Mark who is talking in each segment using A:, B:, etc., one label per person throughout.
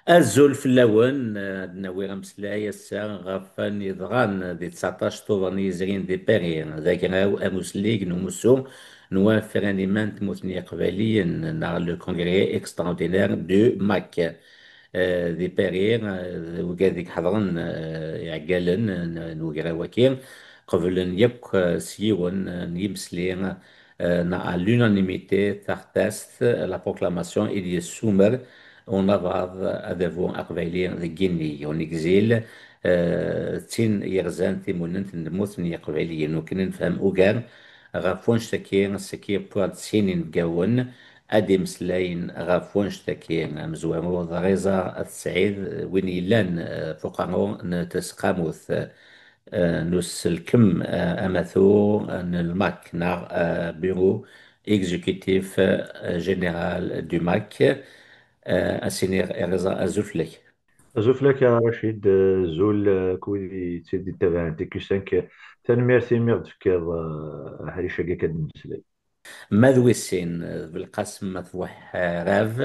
A: الزول في اللون ناوي غمسلاي الساعة غافان يضغان دي 19 طوبر يزرين دي باري ذاك غاو أموسليك نموسو نوافر مان تموتني قباليا نا لو كونغري اكستراوردينير دو ماك دي باري وكاديك حضرن يعقالن نوغرا وكين قبل يك سيون نيمسلي à l'unanimité تحتست la proclamation il y soumer ونضعض أدفو أقبالي ذجيني ونكزيل تين يغزان تيموننت نموت يقبالي نوكن نفهم أوغان غافونش تكين سكي بواد سينين جاون أدي مسلاين غافونش تكين مزوامو ضغيزة السعيد وين يلان فوقانو نتسقاموث نسلكم أمثو الماك نار بيرو إكزيكتيف جنرال دو ماك أسينير إرزا أزوفلك.
B: زوف لك يا رشيد، زول كودي تسيدي تابع تيكوسانك تنميرتي ميغد فكاظ هريشة كاد نمسلي.
A: ماذوي السين بالقسم مذبوح راف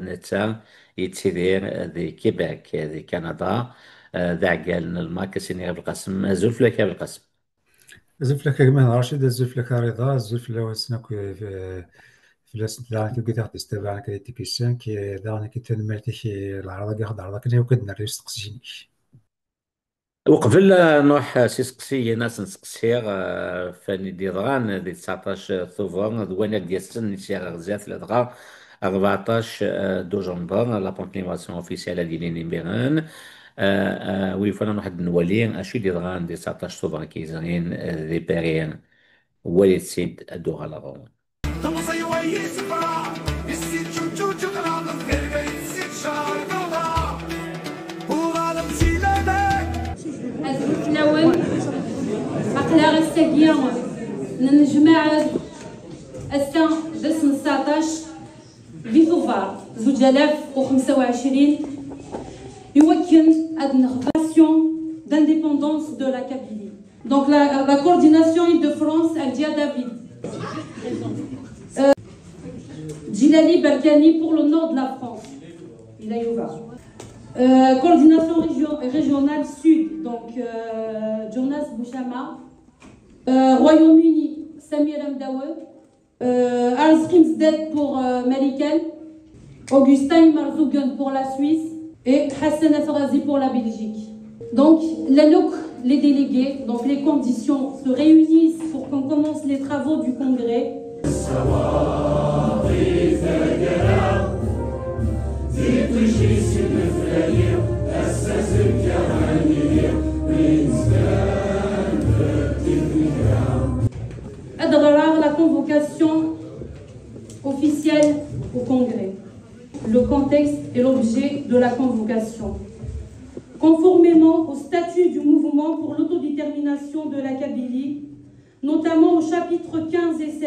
A: نتا يتسيدير ذي كيباك ذي كندا ذا عقال الماك سينير بالقسم أزوفلك بالقسم.
C: زفلك كمان راشد، زفلك رضا، زفلا وسناك في لاس دارك كي تاخد استبعنا كي تيكيسان كي دارنا كي تنمرتي كي العرض ياخد عرض كي وكد نريس تقسيني.
A: وقبل نروح سيسقسي ناس نسقسيغ فاني ديضغان دي 19 ثوفر دوانا ديال السن نسيغ غزات لدغا 14 دوجمبر لا بونكليماسيون اوفيسيال ديال نيمبيران وي فانا واحد نولي اشي ديضغان دي 19 ثوفر كيزرين دي باريان وليد سيد دوغالاغون.
D: نون أقلع الساقية نجمع السنة 19 فيفوفار 2025 يوكل une création d'indépendance de la Kabylie. Donc la coordination Île-de-France, elle dit à David. Djilali Balkani pour le nord de la France. Il a Youva. Coordination régionale sud, donc Jonas Bouchama, Royaume-Uni, Samir Mdawe, Al-Skrimsdet pour Malikel, Augustin Marzougen pour la Suisse et Hassan Afrazi pour la Belgique. Donc les délégués, donc les conditions se réunissent pour qu'on commence les travaux du congrès. La convocation officielle au congrès. Le contexte et l'objet de la convocation. Conformément au statut du mouvement pour l'autodétermination de la Kabylie, notamment au chapitre 15 et 16,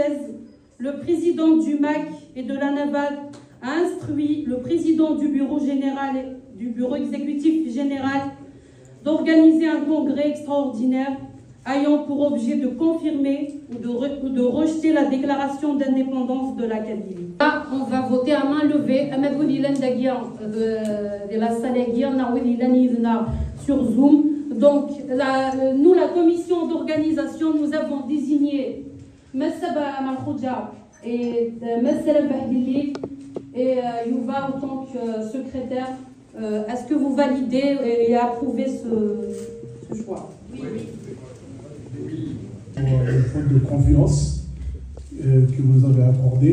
D: le président du MAC et de la NAVAD a instruit le président du bureau exécutif général d'organiser un congrès extraordinaire ayant pour objet de confirmer ou de rejeter la déclaration d'indépendance de la Kabylie. Là, on va voter à main levée. De la salle sur Zoom. Donc, nous, la commission d'organisation, nous avons désigné Messaba Malkhoudja et Messala Bahdili et Youva en tant que secrétaire. Est-ce que vous validez et approuvez ce choix? Oui.
E: Le faute de confiance que vous avez accordé.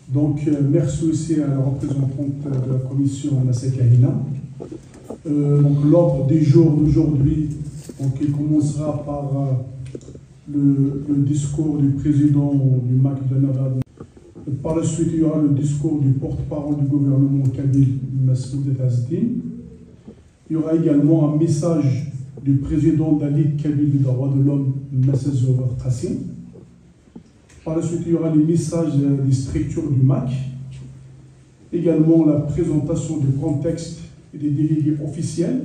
E: Donc, merci aussi à la représentante de la commission, Nassé Kahina. Donc, l'ordre du jour d'aujourd'hui, il commencera par le discours du président du MAC de Navad. Par la suite, il y aura le discours du porte-parole du gouvernement kabyle, Massoud Tazdine. Il y aura également un message du président d'Ali Kabyle des droits de l'homme, Massoud Tassim. Par la suite, il y aura les messages des structures du MAC. Également la présentation du contexte et des délégués officiels.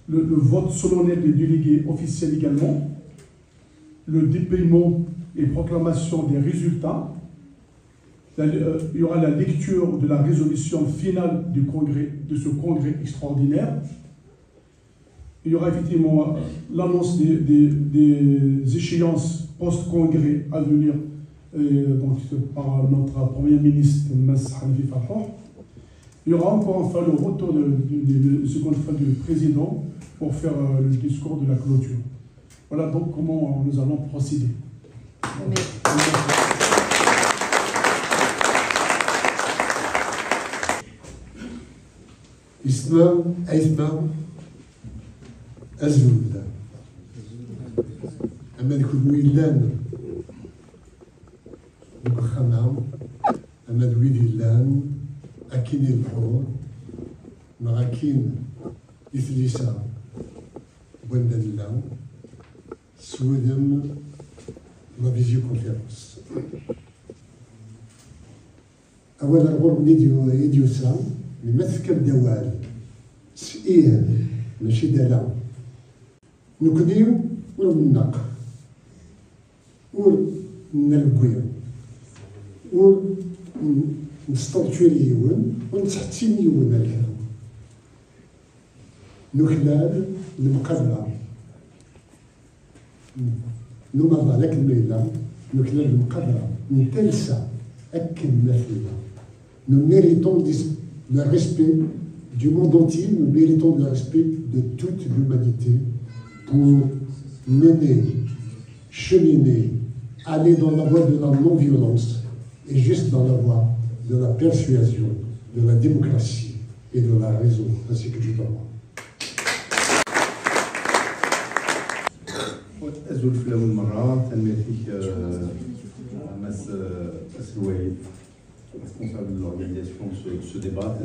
E: Le vote solennel des délégués officiels également. Le dépaiement et proclamation des résultats. Il y aura la lecture de la résolution finale du congrès, de ce congrès extraordinaire. Il y aura effectivement l'annonce des échéances post-congrès à venir donc, par notre Premier ministre, Mas Hanifi Farhouh. Il y aura encore enfin le retour de seconde fois du président pour faire le discours de la clôture. Voilà donc comment nous allons procéder.
F: Islam, Aïslam, Azul. Amen Koudouilan, Mukhanam, Amen Widilan, Akin el-Hour, Marakin, Ithlisa, Wendanlam, Soudem, ma visioconférence. أولا نقول إيديو سام نمثل دوال سئيل ماشي دالا نكديو وننق ونلقيو ونستطيع اليون ونتحتين يون الكلام نخلال المقرر نمضى لك الميلة نخلال المقرر نتلسى أكل مثلنا. Nous méritons le respect du monde entier, nous méritons le respect de toute l'humanité pour mener, cheminer, aller dans la voie de la non-violence et juste dans la voie de la persuasion, de la démocratie et de la raison, ainsi que du droit.
G: أزول في الأول مرة تنميتي مس الوالد responsable de l'organisation de ce débat.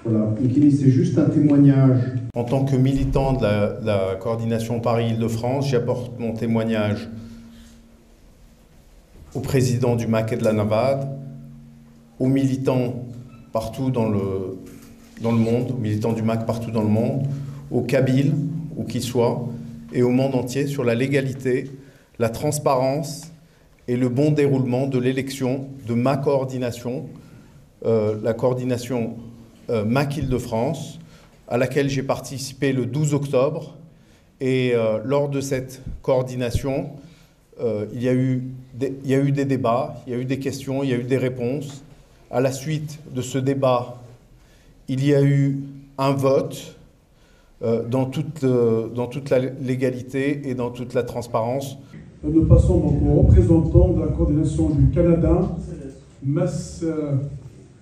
G: Voilà, c'est juste un témoignage.
H: En tant que militant de la coordination Paris-Île-de-France, j'apporte mon témoignage au président du MAC et de la NAVAD, aux militants partout dans le monde, aux militants du MAC partout dans le monde, aux Kabyles, où qu'ils soient, et au monde entier sur la légalité, la transparence et le bon déroulement de l'élection de ma coordination, la coordination MAC Île-de-France, à laquelle j'ai participé le 12 octobre. Et lors de cette coordination, il y a eu des débats, il y a eu des questions, il y a eu des réponses. À la suite de ce débat, il y a eu un vote dans toute la légalité et dans toute la transparence.
E: Nous passons donc au représentant de la coordination du Canada, Mas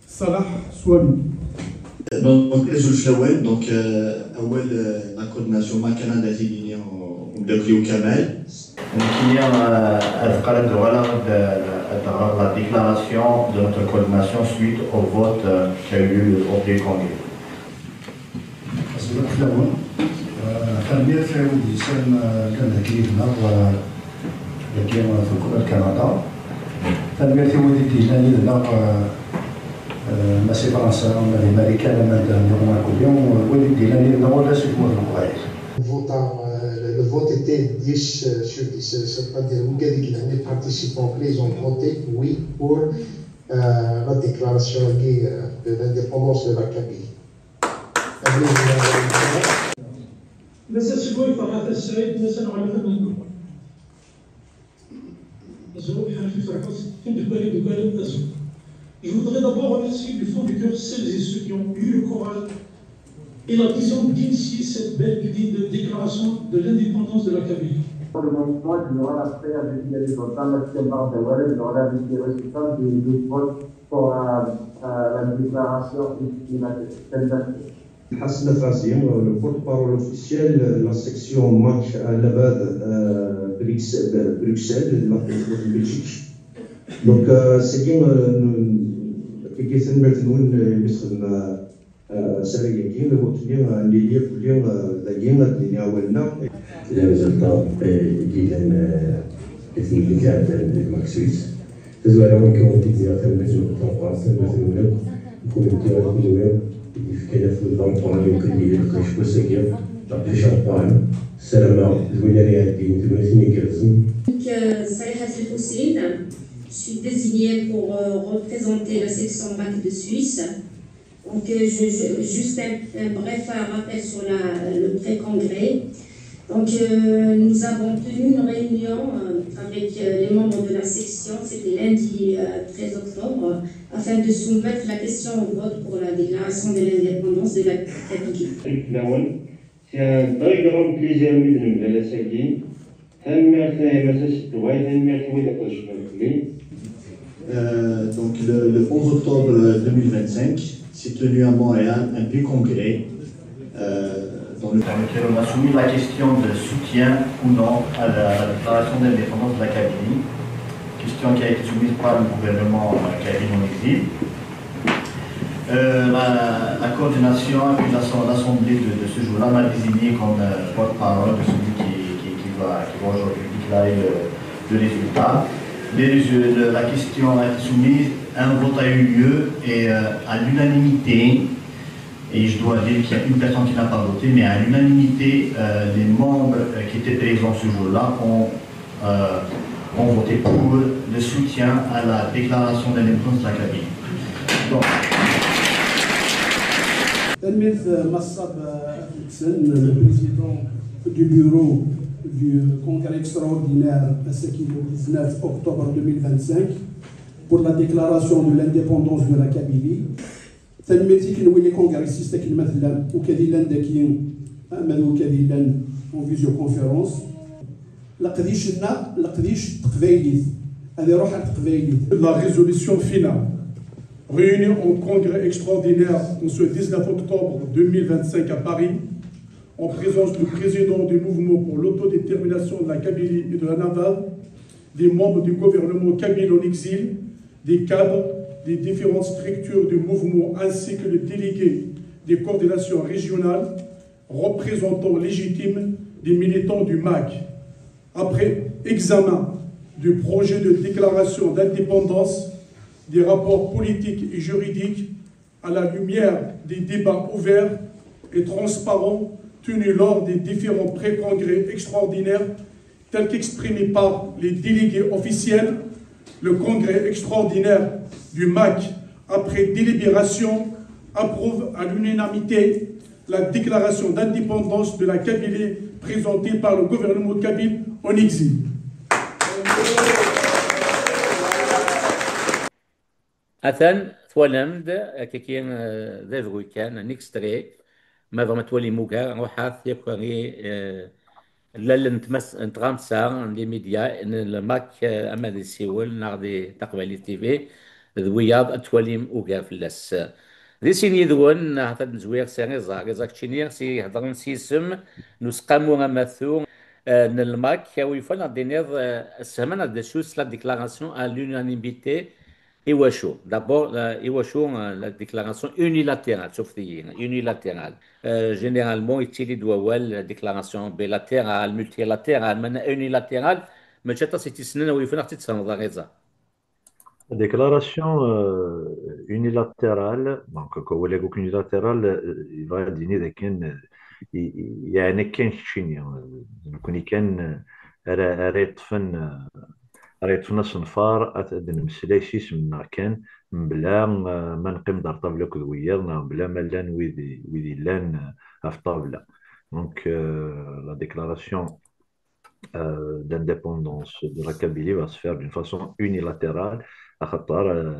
E: Salah Swami.
I: Donc, donc la coordination MAC Canada est liée au Kamel.
J: Qui la déclaration de notre coordination suite au vote qui a eu lieu au Congrès. لكن في كندا تنمية ودي ديالي لنا ماشي فرنسا ولا الامريكان ما نديرو كل يوم ودي ديالي لنا ولا شي موت القرايش.
F: Le vote était 10 sur 10, c'est-à-dire que les participants clés ont voté oui pour la déclaration de l'indépendance de la Kabylie.
K: Je voudrais d'abord remercier du fond du cœur celles et ceux qui ont eu le courage et la vision d'initier cette belle de déclaration de l'indépendance de la Kabylie.
L: Pour le moment, je me rends après avec les votants, je me rends avec les résultats du vote pour la déclaration de
M: Hassan Fazim, le porte-parole officiel de la section MAC à Navad, Bruxelles, de la Belgique. Donc, c'est bien que Gesen Mertenoun, Saragin, le vote bien, les liens pour bien, la guerre, les liens à
N: les résultats qui viennent de MAC Suisse. C'est là où on dit qu'il y a un mesure en France, une mesure pour le dire à nous. كان في البنطلون يمكن يلقى شويه سكير تعطي شامبان سلامة زوينة اللي عندي نتمنى كنزم
O: صريحة الحسين Je suis désignée pour représenter la section MAC de Suisse. Donc, juste un bref rappel sur le pré-congrès. Donc, nous avons tenu une réunion avec les membres de la section, c'était lundi 13 octobre, afin de soumettre la question au vote pour la déclaration de l'indépendance de la Kabylie.
P: C'est un très grand plaisir de la Sagi.
I: Donc le 11 octobre 2025 s'est tenu à Montréal un pré-congrès dans lequel
Q: on a soumis la question de soutien ou non à la déclaration d'indépendance de la Kabylie, question qui a été soumise par le gouvernement kabyle en exil. La coordination et puis l'Assemblée de ce jour-là m'a désigné comme porte-parole de celui qui va aujourd'hui déclarer le résultat. La question a été soumise, un vote a eu lieu et à l'unanimité, et je dois dire qu'il y a une personne qui n'a pas voté, mais à l'unanimité, les membres qui étaient présents ce jour-là ont voté pour le soutien à la déclaration d'indépendance de la Kabylie. Donc,
E: Elmith Massab Sen, le président du bureau du congrès extraordinaire qui le 19 octobre 2025 pour la déclaration de l'indépendance de la Kabylie. تلميذي كنولي كونغريسيست مثلا وكذلك داكين عملوا كذلك اون فيزيو كونفيرونس لقديش تقبايليت هذه روح تقبايليت. La résolution finale réunie en congrès extraordinaire en ce 19 octobre 2025 à Paris en présence du président du mouvement pour l'autodétermination de la Kabylie et de la Navale, des membres du gouvernement kabyle en exil, des cadres des différentes structures du mouvement ainsi que les délégués des coordinations régionales, représentants légitimes des militants du MAC. Après examen du projet de déclaration d'indépendance, des rapports politiques et juridiques à la lumière des débats ouverts et transparents tenus lors des différents pré-congrès extraordinaires tels qu'exprimés par les délégués officiels, le congrès extraordinaire du MAC, après délibération, approuve à l'unanimité la déclaration d'indépendance de la Kabylie présentée par le gouvernement kabyle en exil.
A: أثن ثولمد كيكين ذا كان نيكستري ما ضمت تولي موكا وحاث يبقى لا نتغامسا لي ميديا ان الماك اما دي سيول ناغدي تقبالي تي في ذوياض اتوليم اوكا فلاس ذي سيني ذون هذا نزوير سيغي زاك تشينير سي هضرن سيسم نسقامو غماثو ان الماك ويفون دينير السمانة دي سوس لا ديكلاراسيون à l'unanimité إيواشو d'abord إيواشو la déclaration unilatérale sauf unilatérale généralement يتيلي دوال déclaration bilatérale multilatérale من unilatérale ما تشتا سيتي سنين ويفنا ختي تصنع غيزا
B: La déclaration unilatérale, donc quand on dit unilatérale, il va dire qu'il y a un كاين نكون كان ريت فنا صنفار نمسلايسيس منا كان بلا ما نقيم دار طابله كذويه بلا ما لان ويدي لان في طابله دونك la déclaration d'indépendance de la Kabylie va se faire d'une façon unilatérale à خاطر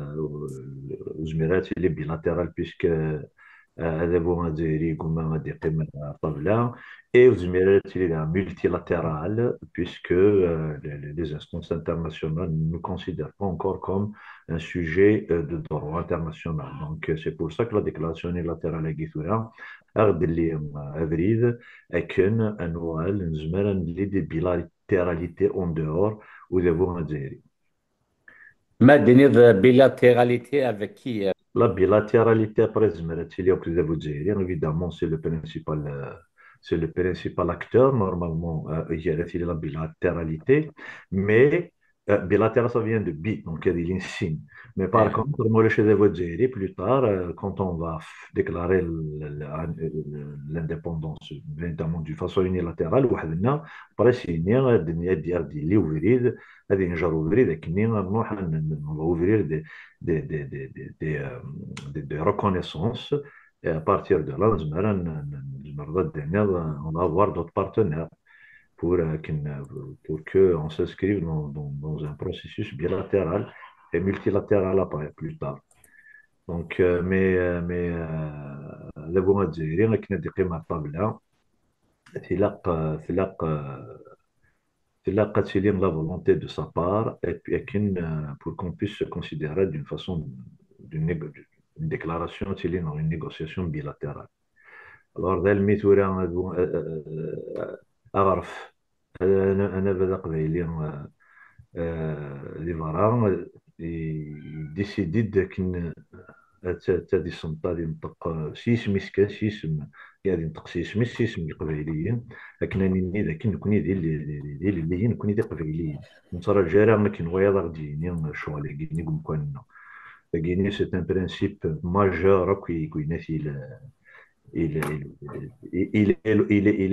B: زميلاتي اللي bilatérale puisque هذا هو الجزائري كما غادي يقيم الطابله et aux Émirats multilatéral, puisque les instances internationales ne nous considèrent pas encore comme un sujet de droit international. Donc, c'est pour ça que la déclaration unilatérale à Guithouya, avril, est qu'un annuel, des bilatéralités en dehors ou de vous
A: ما ديني bilatéralité avec qui
B: La bilatéralité après évidemment, c'est le principal acteur, normalement, il y a la bilatéralité, mais Bilatéral, ça vient de bi, donc il y a des lignes signes. Mais par
A: آه.
B: contre, moi, le chef de plus tard, quand on va déclarer l'indépendance, évidemment, d'une façon unilatérale, وحدنا براسيني الدنيا ديالي وفريد هذه نجر وفريد كني نروح ouvrir des reconnaissances. Et à partir de là, on va avoir d'autres partenaires pour, pour qu'on s'inscrive dans un processus bilatéral et multilatéral après, plus tard. Donc, لابد الجزائريين كنا ديما الطابلة تلاقت لهم la volonté de sa part et puis pour qu'on puisse se considérer d'une façon une déclaration dans une négociation bilatérale. Alors, ذا الميثورة أعرف أنا بدأ قبيلي دي فرا ديسيديد كن تادي السلطة غادي نطق سيسميس كان سيسم غادي نطق سيسميس سيسم القبيليين لكن اني ذاك نكوني ديال اللي نكوني دي قبيليين نصرا الجيران ما كاين غير غاديين شغل كيني كم كنا كيني سي ان برينسيپ ماجور كي ناتي il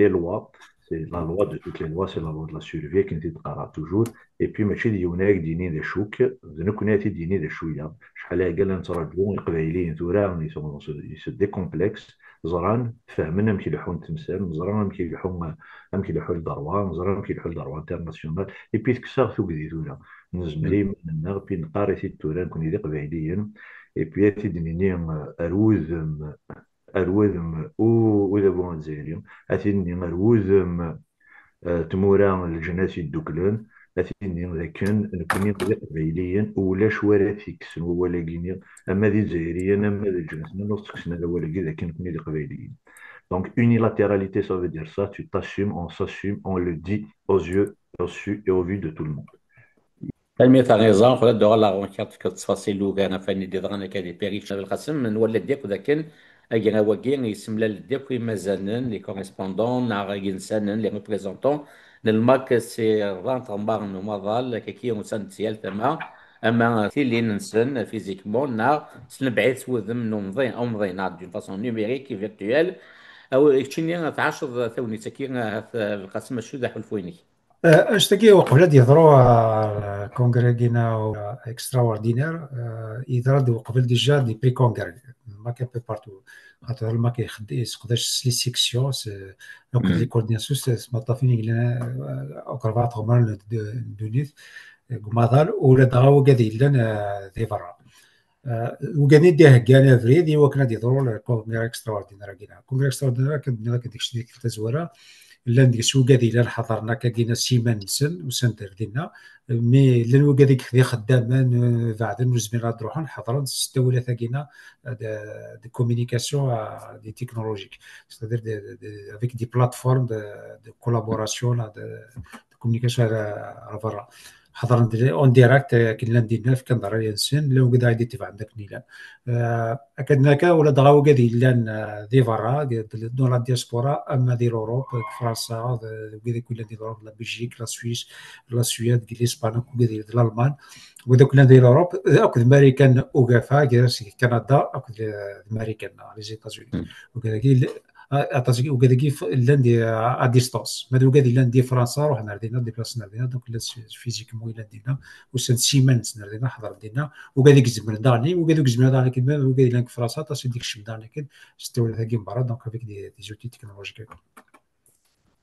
B: est loi, c'est la loi de toutes les lois, c'est la loi de la survie qui nous dit toujours. Et puis, ماشي ديوناك ديني ذا شوك ذنو كناتي ديني ذا شوية شحال قال نترجعوا القبائليين ثورا يسدي زران فهمنا كيلحون التمثال زران كيلحوا الدروة زران كيلحوا الدروة انترناسيونال اي بي تكسر ثوك دي ثورا نزمري من النار بي نقاري ثورا كوني دي قبائليين اي بي تدنيني أروذم وإذا بغا نزيريم أثيني أروذم تمورا الجناس الدكلان أثيني لكن نكوني قبيليا ولا شوارع فيكس ولا كيني أما ذي زيريا أما ذي الجناس ما نوصكسنا ولا كذا لكن نكوني قبيليين. Donc unilatéralité ça veut dire ça, tu t'assumes, on s'assume, on le dit aux yeux, aux su et aux vues de tout le monde.
A: المثال نظام خلا دوغ لا غونكارت كتصفاصيل لوغانا فاني دي ضغانا كادي بيريش بالقسم نولد ديك ولكن اجينا وكين يسملا لديك مازالن لي كوريسبوندون نا غاين سانن لي ريبريزونطون للماك سي رانت مبارن مظال كيكي ونسان تسيال تما اما تيلي ننسن فيزيكمون نا سنبعث وذم نمضي او مضينا دون فاسون نيميريك فيرتوال او كتشيني 10 ثواني تكينا القسم شو ذا حلفويني
C: اشتكي وقبل يضروا كونغريغينا اكسترا اوردينير يضرد وقبل ديجا دي بري كونغري ما كان بارتو خاطر ما يقدرش لي سيكسيون دونك لي كورديناسيون مطافين لنا اوكرفات غمان دونيت غمادال ولا دغاو قادي لنا ذي برا وكاني ديه كان فريدي وكنا يضروا كونغري اكسترا اوردينير كونغري اكسترا اوردينير كان ديك ديك التزوره لان ديك سوق هذه الا حضرنا كاينه سيمان نسن وسندر ديالنا مي لان وكا ديك خدي خدامان بعد نزمينا نروحوا نحضروا نستولى ثاكينا دي كومونيكاسيون دي تكنولوجيك c'est-à-dire avec des plateformes de collaboration de communication على برا حضرنا اون ديراكت كنا نديرنا في كنظر ينسن لو قد غادي تبع عندك نيلان اكدناك ولا دغاو قادي لان دي فرا دون لا دياسبورا اما دي اوروب فرنسا قادي كلها دي اوروب لا بلجيك لا سويس لا سويد دي اسبانيا قادي الالمان ودا كلها دي اوروب اكد امريكان اوغافا كندا اكد امريكان لي زيتازوني وكذا اتاسكي وكذا لاندي ا ديستانس ما دو كذا لاندي فرنسا روحنا ردينا ديبلاسنا ردينا دونك فيزيكمون لاندينا وسن سيمان ردينا حضر دينا وكذا كزمنا داني وكذا كزمنا داني كما وكذا لانك فرنسا تاسي ديك الشمداني كد استولى ثاكي مباراه دونك افيك دي زوتي تكنولوجيك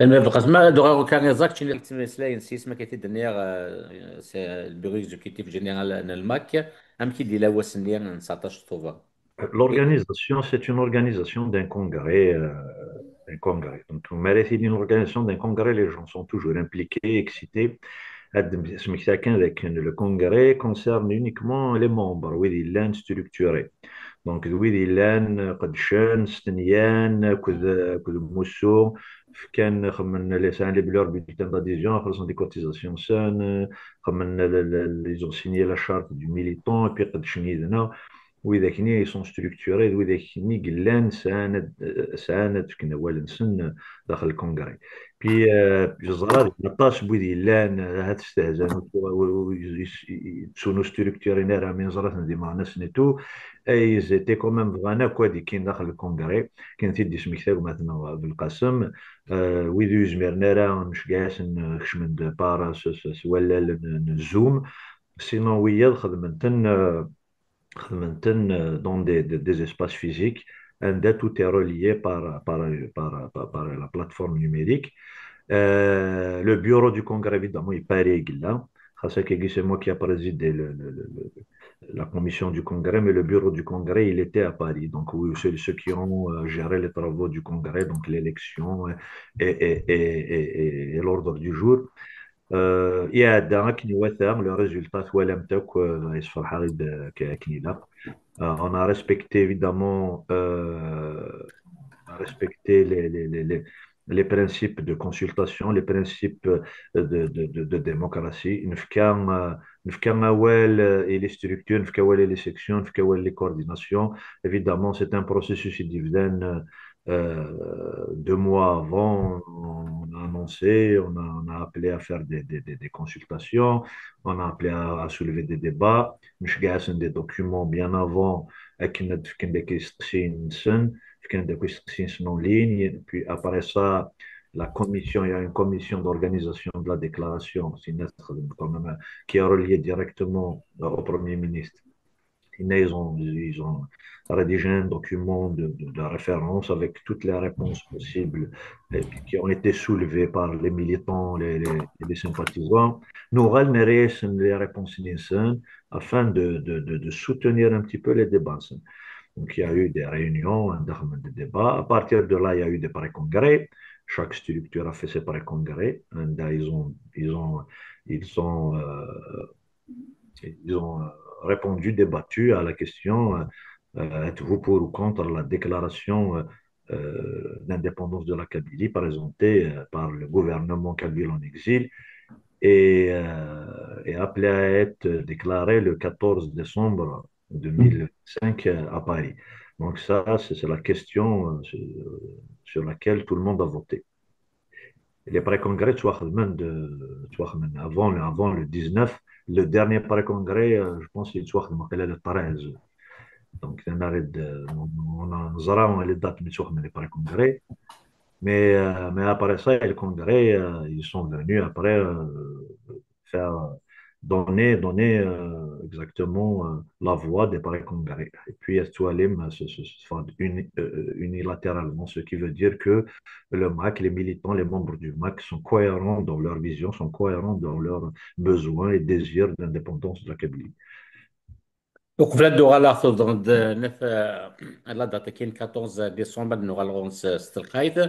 A: بالقسم دوغا كان زاكتشن التمسلاين سيسما كيتدنيا سي البيرو اكزيكوتيف جينيرال الماك ام كي دي لا وسنيا 19 طوبه.
B: L'organisation, c'est une organisation d'un congrès. Donc, une organisation d'un congrès, les gens sont toujours impliqués, excités. Le congrès concerne uniquement les membres, oui, il est structuré. Donc, oui, il est قدشان ستنيان كذا موسو كان خمن les leur bulletin d'adhésion, faisant des cotisations saines, ils ont signé la charte du militant, et puis قدشني وإذا sont structurés وإذا كني قلان ساند كنا والنسن داخل الكونغري بي جزرات 13 بويدي لان هاد استهزان تسونو ستركتورين راه من زرات ديما ناس نيتو اي زيتي كوميم فغانا كوادي كاين داخل الكونغري كاين تيدي سميكتاو مثلا بالقاسم ويدو يزمرنا راه مش كاس نكش من بارا ولا نزوم سينو ويا خدمتن dans des espaces physiques and tout est relié par la plateforme numérique. Le bureau du congrès, évidemment, il paraît là. C'est moi qui a présidé la commission du congrès, mais le bureau du congrès, il était à Paris. Donc, oui, ceux qui ont géré les travaux du congrès, donc l'élection et l'ordre du jour. يعدك نوثق le résultat ولم تك يصفر حريد كنيدا. On a respecté évidemment on a respecté les principes de consultation, les principes de démocratie. نفكان أول et les structures, نفكان أول les sections, نفكان أول les coordinations. Évidemment, c'est un processus dividende. 2 mois avant, on a annoncé, on a appelé à faire des consultations, on a appelé à soulever des débats. Nous avons des documents bien avant, avec des questions en ligne. Puis après ça, la commission, il y a une commission d'organisation de la déclaration qui est reliée directement au Premier ministre. Ils ont rédigé un document de référence avec toutes les réponses possibles qui ont été soulevées par les militants, les sympathisants. Nous allons les réponses afin de soutenir un petit peu les débats. Donc, il y a eu des réunions, des débats. À partir de là, il y a eu des pré-congrès. Chaque structure a fait ses pré-congrès. Ils ont répondu, débattu à la question êtes-vous pour ou contre la déclaration d'indépendance de la Kabylie présentée par le gouvernement kabyle en exil et appelée à être déclarée le 14 décembre 2005 à Paris. Donc ça, c'est la question sur laquelle tout le monde a voté. Les pré-congrès, avant le 19, le dernier pré-congrès, je pense qu'il est le 13. Donc, on a les dates des pré-congrès. Mais après ça, les congrès, ils sont venus après faire donner exactement la voix des pré-congrès. Et puis, Estoualim se font unilatéralement, ce qui veut dire que le MAC, les militants, les membres du MAC sont cohérents dans leur vision, sont cohérents dans leurs besoins et désirs d'indépendance de la Kabylie.
A: Donc, Vlad Dorala, la date qui est 14 décembre, nous allons se stricter.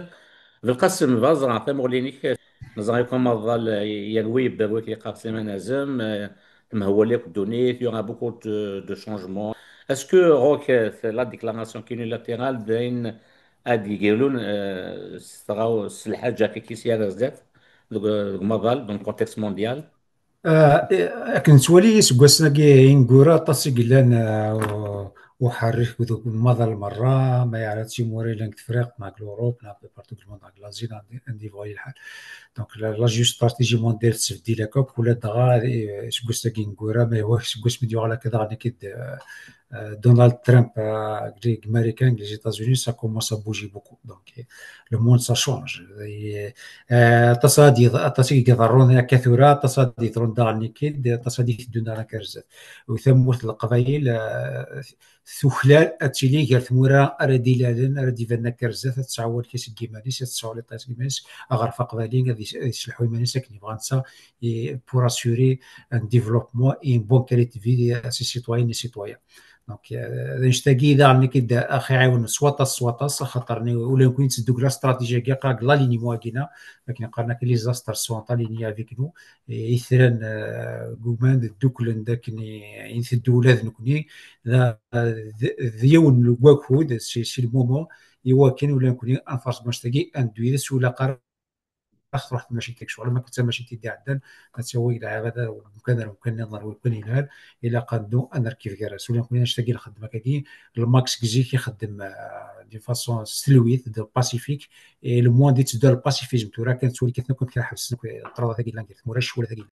A: بالقسم فازر عطيم غولينيك نزاريكم مظل يروي بروك يقاسم نازم مهوليك دونيت يوغا بوكو دو شانجمون اسكو روك لا ديكلاراسيون كينيلاتيرال بين ادي يقولون استراو الحاجه كي سياره زدات مظل دون كونتكست مونديال
C: كنت ولي سكواسنا كي نقورا طاسي قلان وحرك ذوك مضى المرة ما يعرف شي موري لانك تفرق مع الأوروب نا بارتو دو موند لازين عندي فوي الحال دونك لا جيو استراتيجي مونديال تسفدي لك ولا دغا سكوس كي نقورا ما هو سكوس مديو على كذا غادي كيد Donald Trump, les Américains, les États-Unis, ça commence à bouger beaucoup. Donc, le monde, ça change. تصادي يقدرون كثيرا تصادي يثرون دار نيكيد تصادي يثدون دار كرزات وثمورت القبائل ثخلال أتشيلي غير ثمورا أردي لالن أردي فانا كرزات تسعول كيس كيمانيس تسعول طاس كيمانيس أغرف قبائلين غادي يسلحوا يمانيس كني بغانسا pour assurer un développement et une bonne qualité de vie à ses citoyennes et citoyens. دونك نشتاقي اذا عندنا كيدا اخي عاون سواطاس خاطرني ولا يمكن تسدوك لا استراتيجيه كاع لا ليني مواكينا لكن قالنا كي لي زاستر سون طاليني افيك نو يثرن غومان دوكلن داكني ينثدو ولاد نكوني ذيون الوكود سي المومون يواكن ولا يمكن انفاس مشتاقي اندويرس ولا قرار رحت ماشي تيك شغل ما كنت ماشي تيدي عدن تسوي الى هذا ومكان نظر ويكون ينال الى قادو انا كيف كراس ولا كنا نشتاقي الخدمه كدي الماكس كيجي كيخدم دي فاسون سلويت دو باسيفيك اي لو موان دي تدو الباسيفيزم تورا كانت تولي كيف كنت كنحبس القراضه ثقيل لانك موراش ولا ثقيل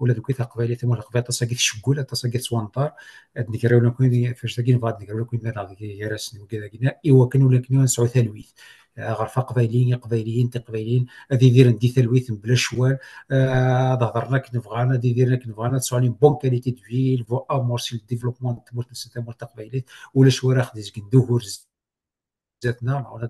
C: ولا دوك قبيله ثم القبيله تصاقيت الشكول تصاقيت سوانطار نكراو لكم فاش ثقيل فاد نكراو لكم هذا يرسني وكذا كنا ايوا كانوا لكن نسعوا ثلويث غرفه قبايليين تقبايليين هذه يدير ندي ثلويث بلا شوال هضرنا كي نبغانا هذه يديرنا كي نبغانا تسعوني بون كاليتي دو فيل فو امورسي الديفلوبمون تموت نسيت مول تقبايليت ولا شوال اخذ زكن دهور ذاتنا معنا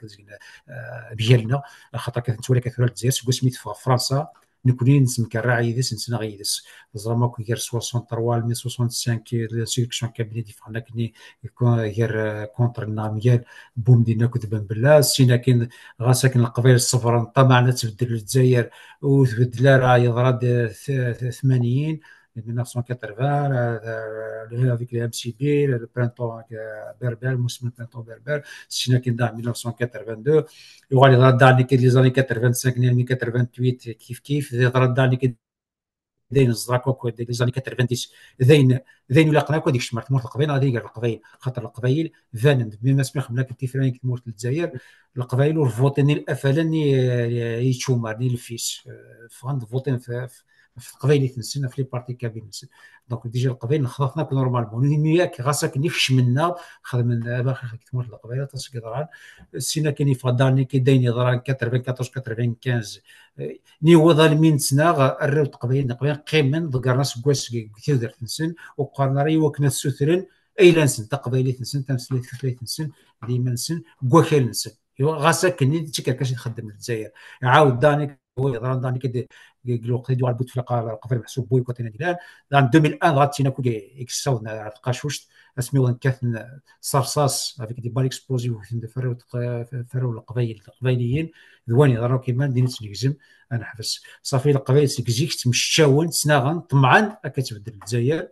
C: ديالنا خاطر كتولي كثره الجزائر سميت في فرنسا نكوني نسمك الراعي يدس نسنا غيدس زعما كي غير 63 1065 سيليكسيون كابيني دي فانا كني غير كونتر الناميال بوم دينا كتبان بالله سينا كاين غا ساكن القبائل الصفر طمعنا تبدل الجزائر وتبدل راه يضرب 80 1980 avec les MCB, le printemps berbère, le mouvement printemps berbère, c'est qui dans 1982. Il y a les années 85, les années 88, كيف les années داين الزراكوك les années 90 ذين ولا قناكو ديك الشمارت مورت القبائل غادي يقال القبائل خاطر القبائل ذان بما سمح ملاك التفراني كمورت الجزائر القبائل والفوطين الافلان يتشومرني الفيس فغند فوطين في قبايل تنسن في لي بارتي كابين نسن دونك ديجا القبائل خلطنا نورمالمون مياك غاساك نفش منا خدمنا باقي كتموت القبائل تاسك يضران سينا كاين فداني كي داين يضران 94 95 ني وضل من سنا الرو قبائل قيمن ذكرنا سكواس كثير تنسن وقارنا ري وكنا سوثرن اي لانسن تقبايل تنسن تمثيل تنسن ديما نسن كواخيل نسن غاساك ني تشكر كاش يخدم الجزائر عاود داني هو يضران داني كي الوقت ديال بوتفلقه القفل محسوب بوي كوتينا ديال دان 2001 غاتينا كوكي اكساونا القاشوش اسميو كاثن صرصاص افيك دي بال اكسبلوزيف في فرو القبايليين ذواني ضرو كيما دينت نكزم انا حبس صافي القبايل سكزيكت مشاون سناغن طمعا كتبدل الجزائر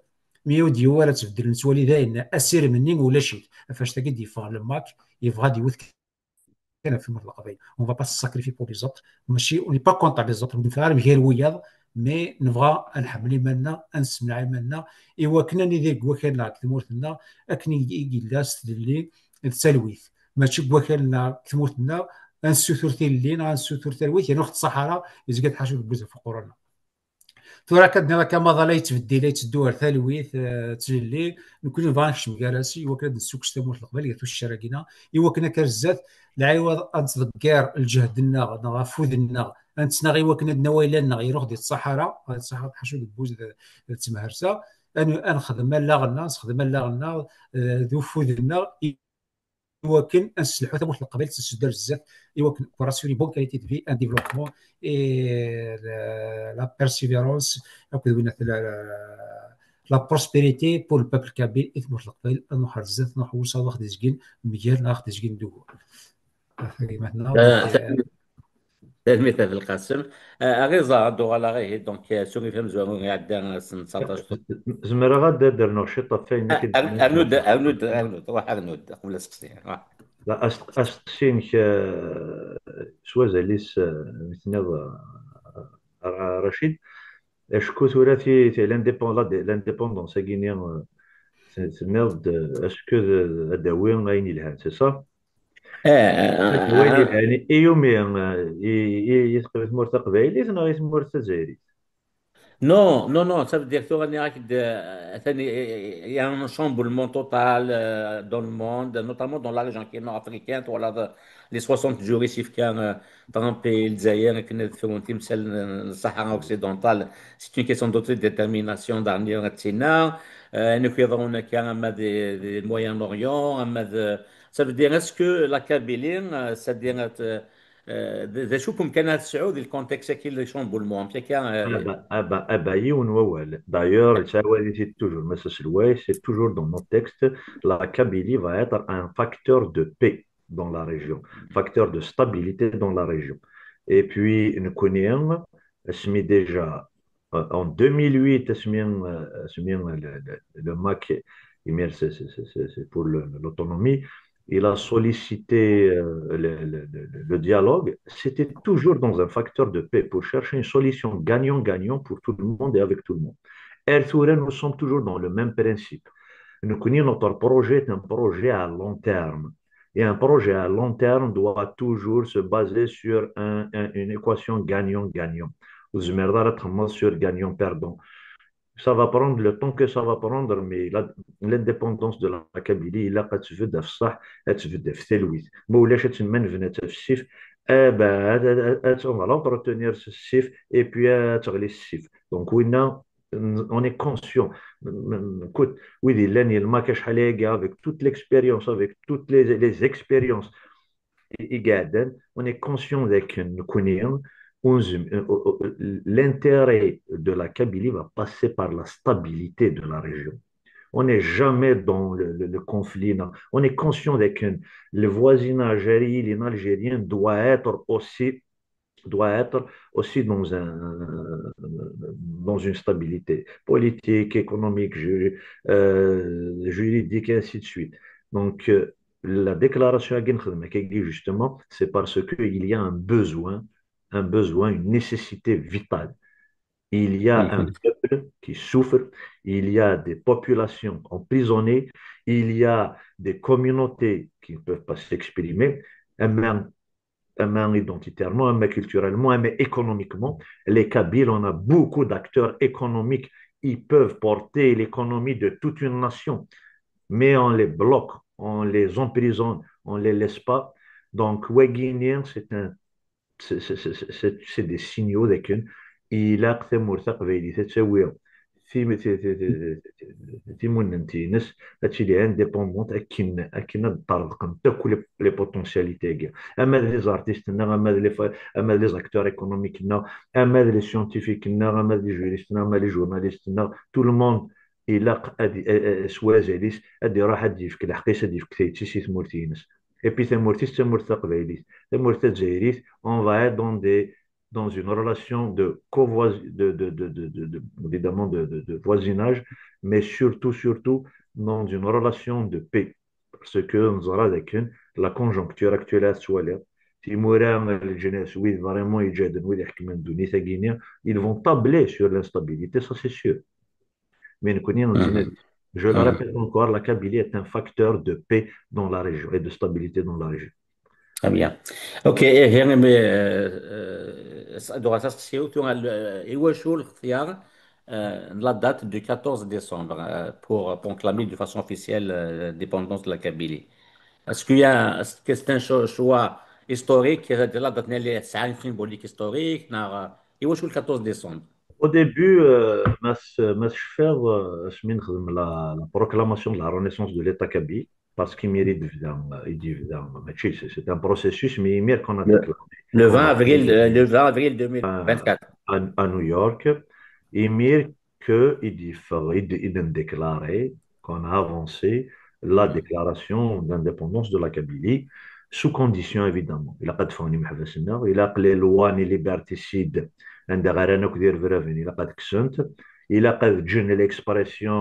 C: ميو ديوال تبدل نتولي داين اسير مني ولا شي فاش تاكي ديفا الماك يبغى ديوث كان في المطلق قبيل اون فا با ساكريفي بور لي زوتر ماشي اوني با كونتر لي زوتر نفهم غير وياض مي نبغى نحمل ايماننا نسمع ايماننا ايوا كنا ندير كواكلنا كتمورتنا اكني يلاس اللي التلويث ماشي كواكلنا كتمورتنا انسوثورتي اللي انسوثورتي التلويث يعني وقت الصحراء يزقد حاجه بزاف في قرونا تورا كدنا كما ظل يتبدل يتدور ثلويث تجلي نكون فانكش مكاراسي وكنا نسوق شتموت القبل يتو الشراكينا ايوا كنا كرزات العوض انتذكر الجهد لنا غافوذ لنا انت نغي وكنا نوايلنا يروح ديال الصحراء الصحراء حشو البوز تمهرسا انا نخدم لا غنا نخدم لا غنا ذو فوذنا يمكن نسلحوا ثموت القبائل تسدر بزاف يمكن كوراسيوني بون كاليتي دو في ان ديفلوبمون اي لا بيرسيفيرونس وين لا بروسبيريتي بور البابل كابيل ثموت القبائل نحر بزاف نحوس واخد زكين ميال ناخد زكين دو
A: المثال القاسم غيزا دو على غيه دونك سوري فهم زوين عندنا سن 19
B: زمرا غادا درنا شي طفين
A: ارنود واحد ارنود قبل سقسي
B: لا استقسينك سوازا ليس مثل رشيد اشكو ثورا في لانديبوندونس غينيان سنوض اسكو داوين غاين الهان سي صا يعني ايومي يثقف ثمورت قبايلي ثنا ثمورت الجزائري
A: Non, non, non, ça veut dire qu'il y a un chamboulement total dans le monde, notamment dans la région qui est nord-africaine, voilà, les 60 juristes qui ont trempé le Zaïre, qui ont fait le Sahara occidental, c'est une question d'autodétermination dernière Tsina, nous avons des Moyen-Orient, ça veut dire, est-ce que la Kabylie, c'est-à-dire, ذا شوفهم كانت السعود الكونتكست كي اللي شامبولمون
B: ابا يون ووال d'ailleurs ça c'est toujours mais c'est toujours dans nos textes la Kabylie va être un facteur de paix dans la région facteur de stabilité dans la région et puis nous connaissons déjà en 2008 le MAC c'est pour l'autonomie il a sollicité le dialogue, c'était toujours dans un facteur de paix pour chercher une solution gagnant-gagnant pour tout le monde et avec tout le monde. Et nous sommes toujours dans le même principe. Nous connaissons notre projet est un projet à long terme. Et un projet à long terme doit toujours se baser sur une équation gagnant-gagnant. Vous me sur gagnant-perdant. Ça va prendre le temps que ça va prendre, mais l'indépendance de la Kabylie, il a pas de d'afsah, de ftelouit. Mais où l'achète une main venait de sif, eh ben, on va l'entretenir ce sif et puis les sif. Donc, oui, non, on est conscient. Écoute, oui, il y a avec toute l'expérience, avec toutes les expériences on est conscient que l'intérêt de la Kabylie va passer par la stabilité de la région. On n'est jamais dans le conflit. Non. On est conscient que le voisinage algérien doit être aussi dans une stabilité politique, économique, juridique, et ainsi de suite. Donc, la déclaration à justement, c'est parce qu'il y a un besoin, une nécessité vitale. Il y a un peuple qui souffre, il y a des populations emprisonnées, il y a des communautés qui ne peuvent pas s'exprimer, et même identitairement, mais culturellement, mais économiquement. Les Kabyles, on a beaucoup d'acteurs économiques. Ils peuvent porter l'économie de toute une nation, mais on les bloque, on les emprisonne, on ne les laisse pas. Donc, Guinéen, c'est des signaux il a que تيموننتينس هادشي اللي انديبوندونت اكن طرقم حتى كل لي بوتونسياليتي كاع اما لي زارتيستنا اما لي زاكتور ايكونوميكنا اما لي سيونتيفيكنا اما لي جوريستنا اما لي جورناليستنا تو الموند الى سوازاليس ادي راح ادي فيك الحقيس ادي فيك تيتشي سي ثمورتينس اي بي ثمورتيس ثمورت قبايليس ثمورت جزائريس اون فا دون دي dans une relation évidemment de voisinage, mais surtout, dans une relation de paix. Parce que nous aurons avec la conjoncture actuelle à Soualia. Si oui, vraiment, ils vont tabler sur l'instabilité, ça c'est sûr. Mais je le répète encore, la Kabylie est un facteur de paix dans la région et de stabilité dans la région.
A: Très bien. Ok, donc ça c'est la date du 14 décembre pour proclamer de façon officielle l'indépendance de la Kabylie. Est-ce que c'est un choix historique de la date c'est une symbolique historique le 14 décembre.
B: Au début, la proclamation de la renaissance de l'État kabyle, parce qu'il mérite c'est un processus, mais il mérite qu'on a déclaré.
A: Le 20 avril 2024.
B: À New York, il mérite qu'il ait déclaré qu'on a avancé la déclaration d'indépendance de la Kabylie, sous condition évidemment. Il n'a pas de fonds, il a les lois ni liberticides. Il a l'expression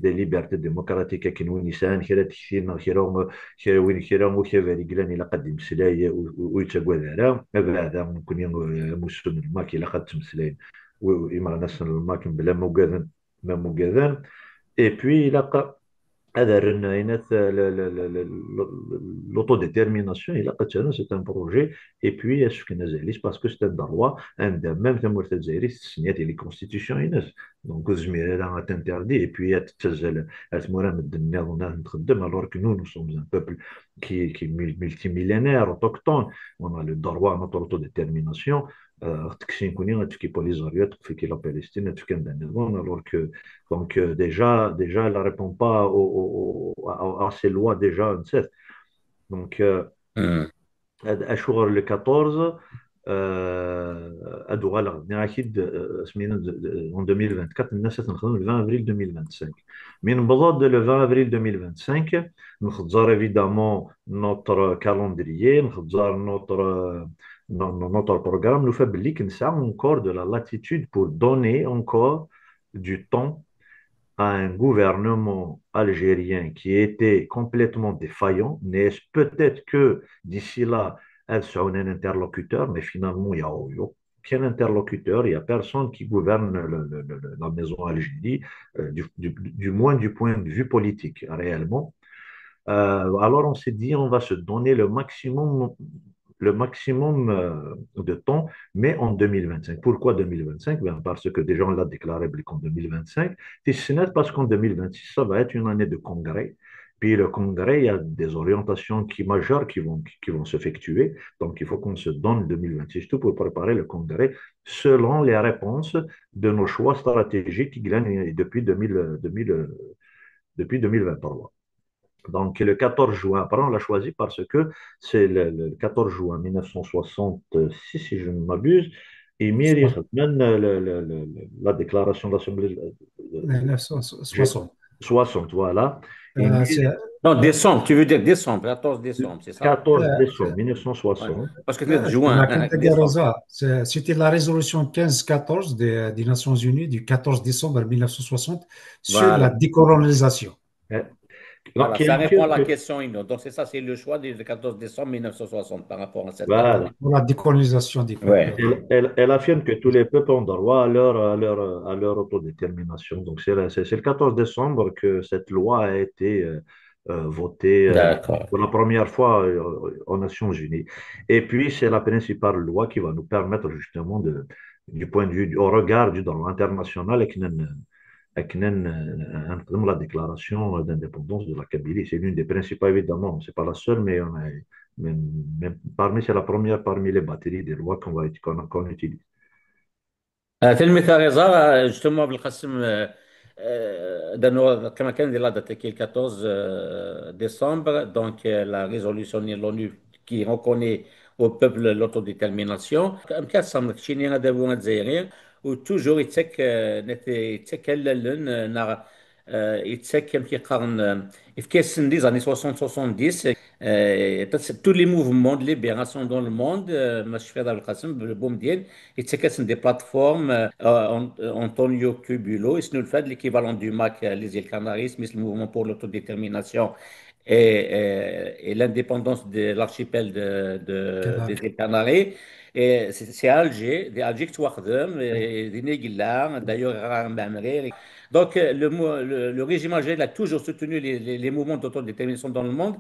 B: des libertés démocratiques qui nous نيسان إلى قد مسلاي ويتقوى هذا ممكن مسلم الماك إلى قد مسلاي وإما ناس الماك بلا مقاذن et puis il a l'autodétermination, c'est un projet, et puis parce que c'est un droit, même les constitutions, donc c'est interdit, et puis alors que nous sommes un peuple qui est multimillénaire, autochtone, on a le droit à notre autodétermination. Alors que déjà elle ne répond pas à ces lois déjà. Donc, le 14, en 2024, le 20 avril 2025. Mais le 20 avril 2025, nous avons évidemment notre calendrier, notre programme, nous faisons encore de la latitude pour donner encore du temps à un gouvernement algérien qui était complètement défaillant. N'est-ce peut-être que d'ici là, elle sera un interlocuteur, mais finalement, il n'y a aucun interlocuteur, il n'y a personne qui gouverne la maison Algérie, du moins du point de vue politique, réellement. Alors on s'est dit, on va se donner le maximum de temps, mais en 2025. Pourquoi 2025? Ben, parce que déjà on l'a déclaré en 2025. Si ce n'est parce qu'en 2026, ça va être une année de congrès. Puis le congrès, il y a des orientations majeures qui vont s'effectuer. Donc il faut qu'on se donne 2026 tout pour préparer le congrès selon les réponses de nos choix stratégiques qui gagnent depuis 2023. Donc, le 14 juin, après, on l'a choisi parce que c'est le 14 juin 1966, si je ne m'abuse, et Miri Khatman, la déclaration de l'Assemblée
C: 1960.
B: 60, voilà.
A: Non, décembre, tu veux dire décembre, 14 décembre, c'est ça?
B: 14 décembre 1960.
A: Ouais. Parce que c'est juin.
C: C'était la résolution 1514 des Nations Unies du 14 décembre 1960 sur la décolonisation.
A: Voilà, ça répond à la question. Donc, c'est ça, c'est le choix du 14 décembre 1960 par rapport à cette
B: date.
C: Pour la décolonisation des
B: peuples. Elle affirme que tous les peuples ont droit à leur autodétermination. Donc, c'est le 14 décembre que cette loi a été votée pour la première fois aux Nations Unies. Et puis, c'est la principale loi qui va nous permettre justement, du point de vue, au regard du droit international, avec la déclaration d'indépendance de la Kabylie. C'est l'une des principales, évidemment. Ce n'est pas la seule, mais c'est la première parmi les batteries des lois qu'on utilise.
A: في المثال justement بالقسم كما كان ديال لا date qui est le 14 décembre, donc la résolution de l'ONU qui reconnaît au peuple l'autodétermination. كان صامت شيني هذا هو الجزائريين وتوجور يتكللن يتسكم في قرن في كاس des années 60-70 tous les mouvements de libération dans le monde ماشي في هذا القسم بالبوم ديال يتسكسن des plateformes Antonio Cubulo اسمه الفاد l'équivalent du MAC les îles Canaries mais le mouvement pour l'autodétermination et l'indépendance de l'archipel des îles Canaries. Et c'est Alger qui d'ailleurs. Donc, le régime algérien a toujours soutenu les mouvements d'autodétermination dans le monde.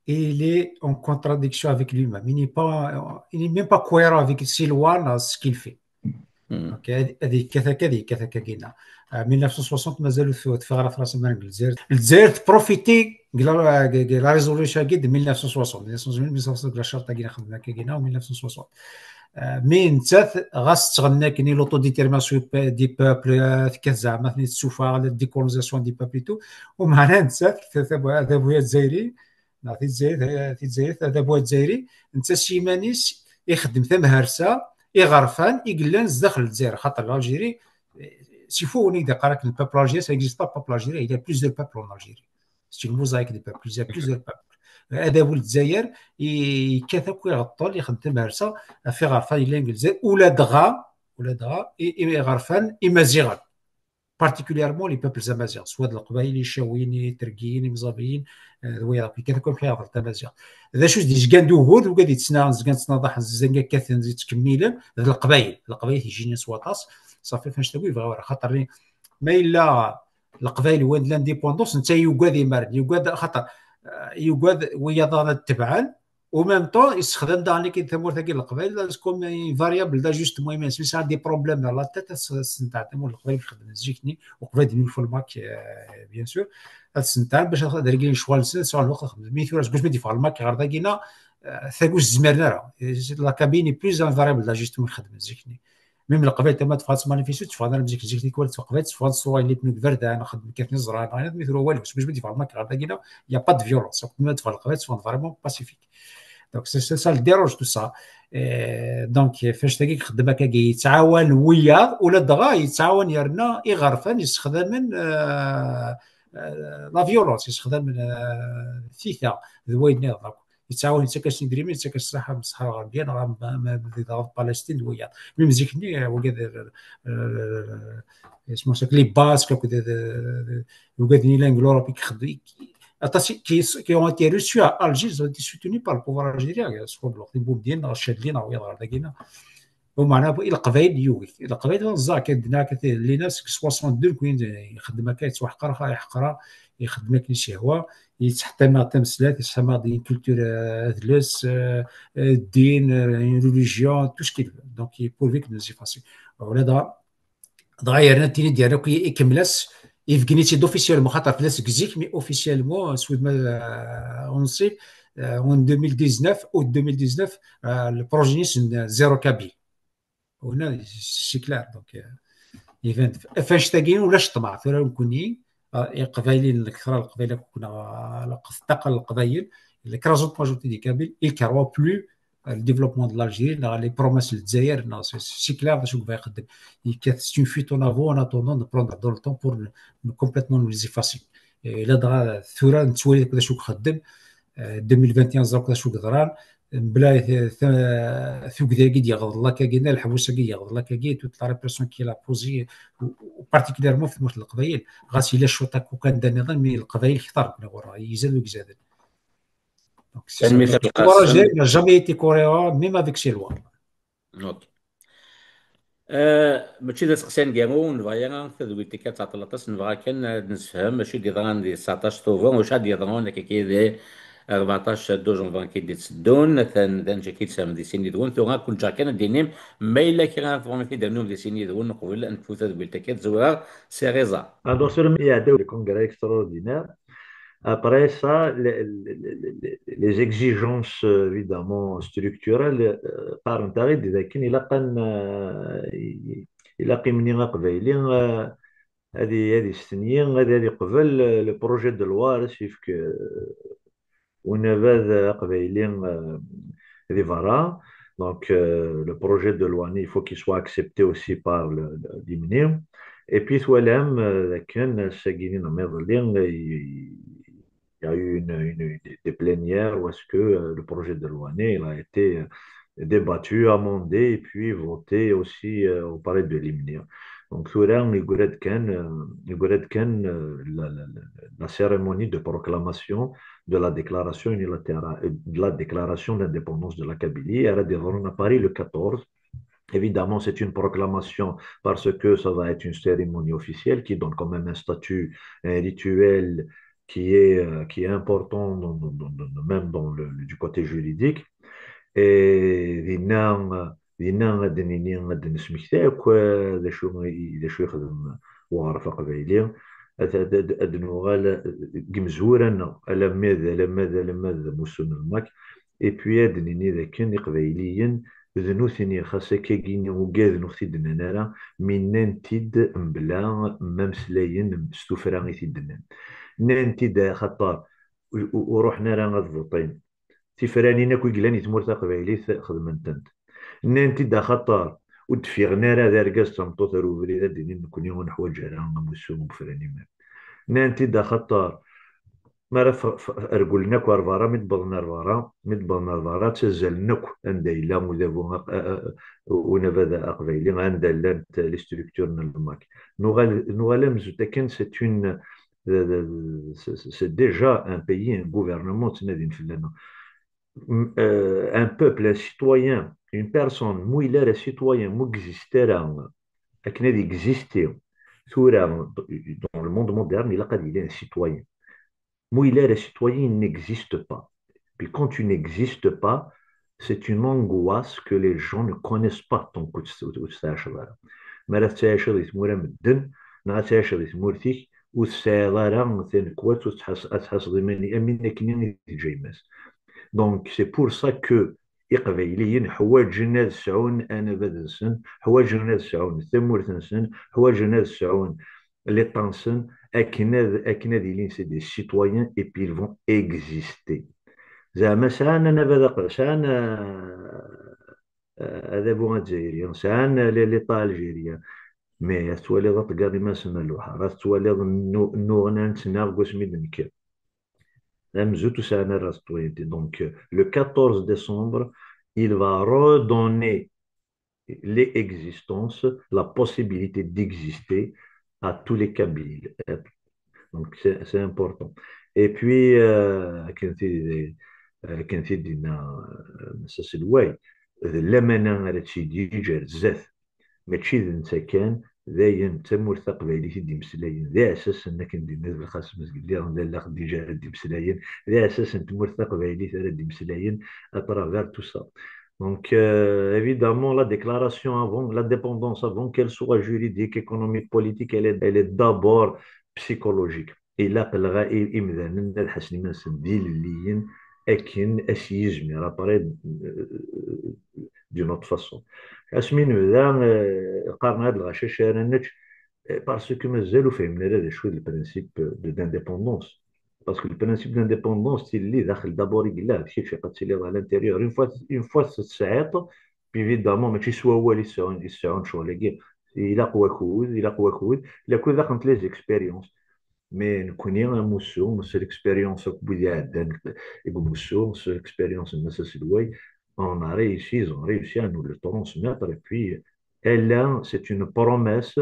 C: Il est en contradiction avec lui-même. Il n'est même pas cohérent avec ses lois dans ce qu'il fait. En 1960 مازالوا في غرف راس المال الجزائر تبروفيتي la résolution de 1960 1960 la charte qui خدمنا كينا 1960 مي انت غاستغنى كاين لوطوديتيرماسيون دي بوبل كزعما تشوفها لا ديكولونيزاسيون دي بوبل تو ومعنا انت هذا بويا الجزائري نعطي الجزائر هذا بويا الجزائري انت سيمانيس يخدم ثم هرسه يغرفان يقلان داخل الجزائر خاطر الجيري s'il faut on est d'accord que le peuple algérien ça n'existe pas le peuple algérien il y a plusieurs peuples en Algérie c'est une mosaïque de peuples il y a plusieurs peuples هذا هو الجزائر يكثك ويغطل يخدم هرسه في غرفان الى الجزائر ولا دغا غرفان امازيغان particulièrement les peuples amaziغ سواء القبائل الشاويين التركيين المزابيين ويا كيف في هذا التمازيغ هذا شو دي جاندو هود وقاعد يتسنى ضح الزنقه كاثن زيد تكميلا هذه القبائل يجيني سواطاس صافي فاش تقول يبغى خاطر ما الا القبائل وين لانديبوندونس انت يوقاد يمر خاطر يوقاد ويا تبعان وميم طون يستخدم داني كي ثمور ثقيل القبائل تكون فاريابل دا جوست المهم سميتها دي بروبليم لا تيت سنتاع تمور القبائل يخدم زيكني وقبائل ديال الماك بيان سور السنتاع باش دركين شوال سوا الوقت خدم ميثور باش ما ديفع الماك غير داكينا ثاكوش زمرنا راه لا كابيني بلوز فاريابل دا جوست يخدم زيكني ميم القبائل تما تفاص مانيفيسيو تفاضل مزيك زيك كوال تقبل تفاضل الصوره اللي بنود برد انا خدم كيف نزرع انا ميثور والو باش ما ديفع الماك غير داكينا يا با دو فيولونس كما تفاضل القبائل تفاضل فريمون باسيفيك دونك سي سا الديروج تو سا دونك فاش تاكي خدمه كي يتعاون ويا ولا دغا يتعاون يرنا يغرفان يستخدم من لا فيولونس يستخدم من ثيثا ذويني يتعاون حتى كاش ندريمي حتى كاش الصحه بالصحراء الغربيه غا ضغط فلسطين ويا ميم زيكني وكذا اسمه ساك لي باسك وكذا لانغ لوروبي كيخدم qui ont été reçus à Alger, ils ont été soutenus par le pouvoir algérien. ومعناها القبائل يوغي القبائل الزا كدنا لي ناس 62 كوين يخدم هكا يتوحقر يحقرا يخدم كل شيء هو يتحتم تمثيلات يتحتم دي كولتور ادلس الدين ريليجيون تو سكيل دونك بورفيك نزي فاسي ولا دغيرنا تيني ديالو يكملس يفكنيتي دوفيسيال مخاطر فلاس كزيك مي اوفيسيالمون سود ما اونسي en 2019 août 2019 le projet c'est zéro cabine هنا سي كلار دونك ايفنت فاش تاقين ولا طمع ثورة كوني قبايلين الكثرة القبائل كنا الثقل القبائل اللي كرازوت ماجورتي دي كابيل il كروا بلو الديفلوبمون دو l'Algérie لي بروميس للجزائر سي كلار باش يبغى يخدم سي اون فيت اون افو ان اتوندون دو بروندر دو لو طون بور كومبليتمون نوليزي فاسيل الا دغا الثورة نتولي كذا شو خدم 2021 زرق كذا شو قدران بلا ثوق ذاكي ديال الله كاينه الحبوسه كي الله كاي توت لا ريبرسيون كي لا بوزي وبارتيكوليرمون في موت القبائل غاسي لا شوطا كان دا نظام مي القبائل كثر من ورا يزاد ويزاد دونك
A: مثال القاسم
C: جامي ايتي كوريا ميم افيك سي لوا
A: اوكي ماشي دا سقسان كامو نبغي تذويتي كتعطلطاس نبغى كان نفهم ماشي دي ضران دي 19 طوفون واش غادي يضرون كي 14 2 جونفان كيدي تسدون ثان دان جاكيت سام دي سيني دون ثم كل جا كان دينيم ما الا كي غنفورمي في دانوم دي سيني دون قبل ان تفوت بالتاكيد زوار سي ريزا
B: Alors, sur le milliard de congrès extraordinaire, après ça, les exigences évidemment structurelles parentales, il a قيمني قبيلين هذه السنين هذه قبل le projet de loi سيف ونفذ قبيلين هذه فارا donc le projet de loi il faut qu'il soit accepté aussi par l'IMNI et puis ولام كان ساكينين مظلين il y a eu des plénières où est-ce que le projet de loi il a été débattu, amendé et puis voté aussi au palais de l'IMNI. Donc, la cérémonie de proclamation de la déclaration unilatérale, de la déclaration d'indépendance de la Kabylie, elle a déroulé à Paris le 14. Évidemment, c'est une proclamation parce que ça va être une cérémonie officielle qui donne quand même un statut, un rituel qui est important même du côté juridique. دينا غادي نسمكتاك ذا شو يخدم وعرف قبايلي ادنوغال قمزورنا الا ماذا موسون الماك اي بوي ادنيني ذا كان قبايليا ذنو ثاني خاصة كاين وكاد نختي دنانا من ننتيد مبلا ممسلاين ستوفرا غيتيدنا ننتيد خطر وروحنا راه غادفوطين تفرانينا كوي قلاني تمورتا قبايلي خدمنتنت نانتي دا خطر ودفيغنا راه داركاس تمطوط روفري ديني نكون يوم نحوج على غنمسوم بفراني ما نانتي دا خطر ما رقولنا كوارفارا متبضنا الفارا تزلنك عند إلا مذابو ونبدا قبايلي عند لانت لي ستركتورنا الماك نوغال مزوتا كان c'est déjà un pays, un gouvernement, un peuple, un citoyen, une personne, il est un citoyen, il existe dans le monde moderne, il est un citoyen. Il est un citoyen, il n'existe pas. Puis quand tu n'existes pas, c'est une angoisse que les gens ne connaissent pas ton coup de stage. Mais là, tu as والسيارة مثلا كوات وتحس ضماني أمين كنين جيمس دونك سي بور سا كو إقبايليين حوايجنا السعون أنا بدا سن حوايجنا السعون ثمور سن حوايجنا السعون لي طانسن أكنا ديلين سي دي سيتويان إي بي ils vont exister زعما ساعنا أنا بدا ساعنا هذا بو الجزائريين ساعنا لي الجيريان مي تولي ضغط قاضي ما سمى اللوحة راه تولي نوغنا نتنا قوس ميد نكير Donc, le 14 décembre, il va redonner l'existence, la possibilité d'exister à tous les Kabyles. Donc, c'est important. Et puis, كان تيدينا مساس الواي لمنا على تيدي جار زاف ماشي انت كان داين تمور تقبايلي تيدي مسلاين ذا اساس انك ندير الخاص مسجد لي لا خدي جا دي مسلاين ذا اساس تمور تقبايلي ترى دي مسلاين اترافير تو سا. Donc, évidemment, la déclaration avant, l'indépendance avant qu'elle soit juridique, économique, politique, elle est d'abord psychologique. Et là, إمذانا الحسن ما سنديل الليين أكن أسيزمي راه باري d'une autre façon. اسمين بدا قارنا هاد الغشاش رانتش باسكو مازالو فهمنا هذا شويه البرانسيب دو دانديبوندونس باسكو البرانسيب دانديبوندونس اللي داخل دابور يقلا كيفاش قتلي على الانتيريور اون فوا تسعيط بيفيدامون ماشي سوا هو اللي يسعون شغل الا قوا كود الا كود داخل لي زيكسبيريونس مي نكوني موسو نص الاكسبيريونس بودي عدان يقول موسو نص الاكسبيريونس الناس السلواي on a réussi, ils ont réussi à nous le transmettre. Et puis, elle, c'est une promesse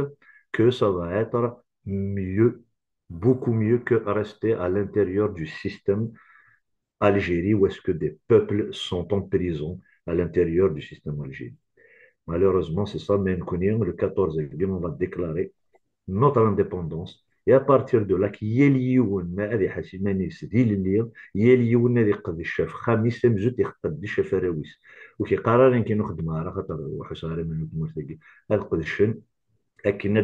B: que ça va être mieux, beaucoup mieux que rester à l'intérieur du système Algérie où est-ce que des peuples sont en prison à l'intérieur du système Algérie. Malheureusement, c'est ça, mais le 14 juillet, on va déclarer notre indépendance. Et à partir de là, يليون ما هذه حسيماني سديل الليل يليون هذه قد الشاف خميس مزوت يقد الشاف راويس وكي قرار يمكن نخدم على خاطر وحسارة من المرتقي هذا قد الشن لكن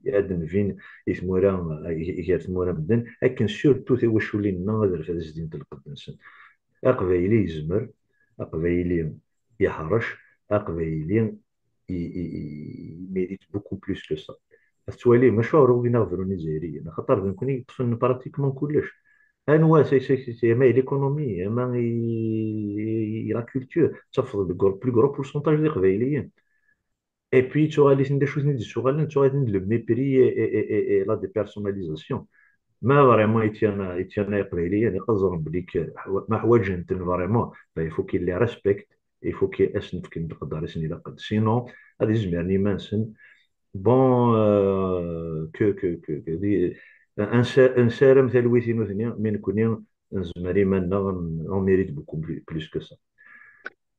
B: ادن فين يثمورا بدن لكن سورتو ثي واش ولينا هذا في هذا الزين القدنسن اقبايلي يزمر اقبايلي يحرش اقبايلي ميريت بوكو بلوس كو سا تولي مشروع وين نغفروني زيريا خاطر نكون يطفن براتيكمون كلش انواع سي ما ليكونومي ما لا كولتور تفضل بلو غرو بورسونتاج ديال قبايليين اي بي تو غادي ندير شويه ندير شغل تو غادي ندير لو ميبري اي لا ديبيرسوناليزاسيون ما فريمون ايتيانا قبايليين يقدروا بليك ما حوايج انت فريمون يفو كي لي ريسبكت يفو كي اسنف كي نقدر اسني لقد سينو غادي زمرني ما نسن bon un sérum tel oui nous mais nous connaissons maintenant on mérite beaucoup plus que ça.